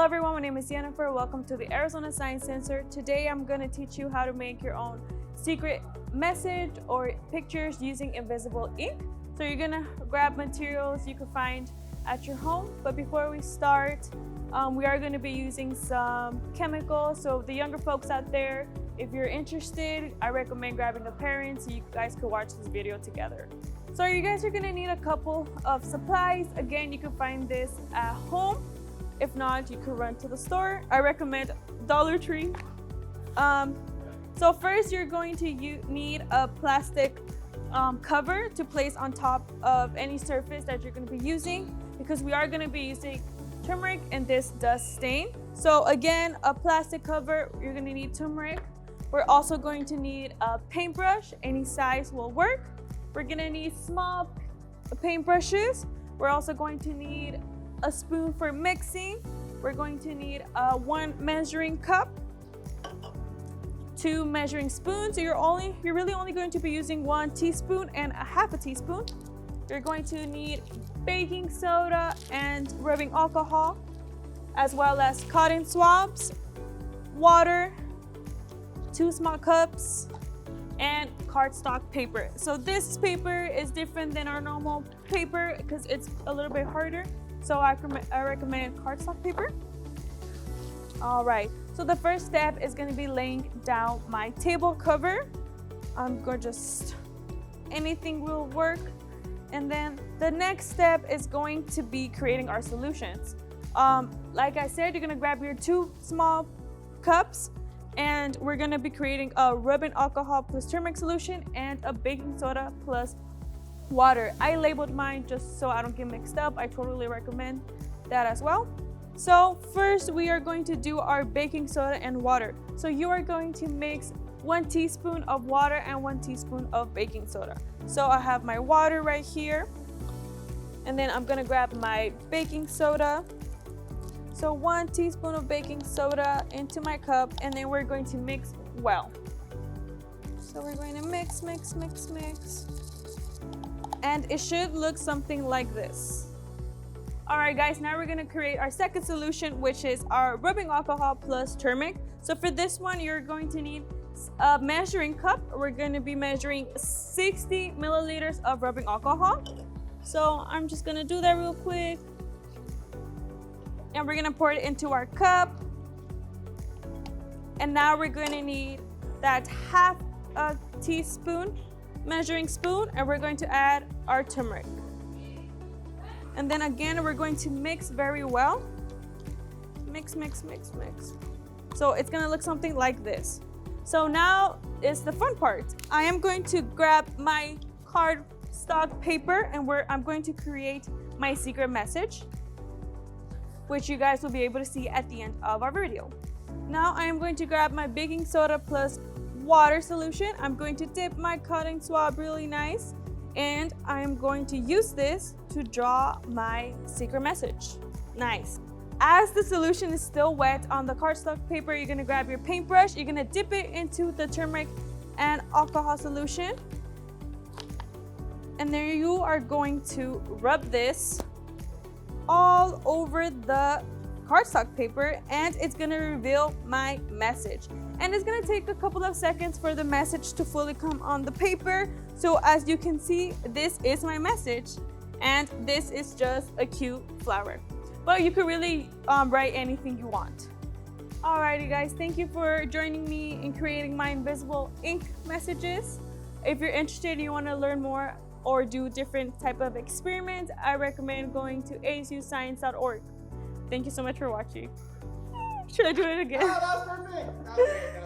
Hello everyone, my name is Jennifer. Welcome to the Arizona Science Center. Today I'm going to teach you how to make your own secret message or pictures using invisible ink. So you're going to grab materials you can find at your home. But before we start, we are going to be using some chemicals. So the younger folks out there, if you're interested, I recommend grabbing a parent so you guys could watch this video together. So you guys are going to need a couple of supplies. Again, you can find this at home. If not, you could run to the store. I recommend Dollar Tree. So first, you're going to need a plastic cover to place on top of any surface that you're going to be using, because we are going to be using turmeric and this does stain. So again, a plastic cover, you're going to need turmeric. We're also going to need a paintbrush. Any size will work. We're going to need small paintbrushes. We're also going to need a spoon for mixing. We're going to need one measuring cup, 2 measuring spoons. So you're really only going to be using 1 teaspoon and a half a teaspoon. You're going to need baking soda and rubbing alcohol, as well as cotton swabs, water, 2 small cups, and cardstock paper. So this paper is different than our normal paper because it's a little bit harder. So I recommend cardstock paper. All right, so the first step is going to be laying down my table cover. I'm going to anything will work. And then the next step is going to be creating our solutions. Like I said, you're going to grab your 2 small cups, and we're going to be creating a rubbing alcohol plus turmeric solution and a baking soda plus water. I labeled mine just so I don't get mixed up. I totally recommend that as well. So first we are going to do our baking soda and water. So you are going to mix 1 teaspoon of water and 1 teaspoon of baking soda. So I have my water right here, and then I'm gonna grab my baking soda. So 1 teaspoon of baking soda into my cup, and then we're going to mix well. So we're going to mix, mix, mix, mix. And it should look something like this. All right, guys, now we're gonna create our second solution, which is our rubbing alcohol plus turmeric. So for this one, you're going to need a measuring cup. We're gonna be measuring 60 milliliters of rubbing alcohol. So I'm just gonna do that real quick. And we're gonna pour it into our cup. And now we're gonna need that half a teaspoon measuring spoon, and we're going to add our turmeric. And then again, we're going to mix very well. Mix, mix, mix, mix. So it's gonna look something like this. So now is the fun part. I am going to grab my cardstock paper, and I'm going to create my secret message, which you guys will be able to see at the end of our video. Now I am going to grab my baking soda plus water solution. I'm going to dip my cotton swab really nice, and I am going to use this to draw my secret message. Nice. As the solution is still wet on the cardstock paper, you're gonna grab your paintbrush, you're gonna dip it into the turmeric and alcohol solution, and then you are going to rub this all over the cardstock paper, and it's gonna reveal my message. And it's gonna take a couple of seconds for the message to fully come on the paper. So as you can see, this is my message, and this is just a cute flower. But you could really write anything you want. Alrighty guys, thank you for joining me in creating my invisible ink messages. If you're interested and you wanna learn more or do different type of experiments, I recommend going to azuscience.org. Thank you so much for watching. Should I do it again? Oh, that was perfect.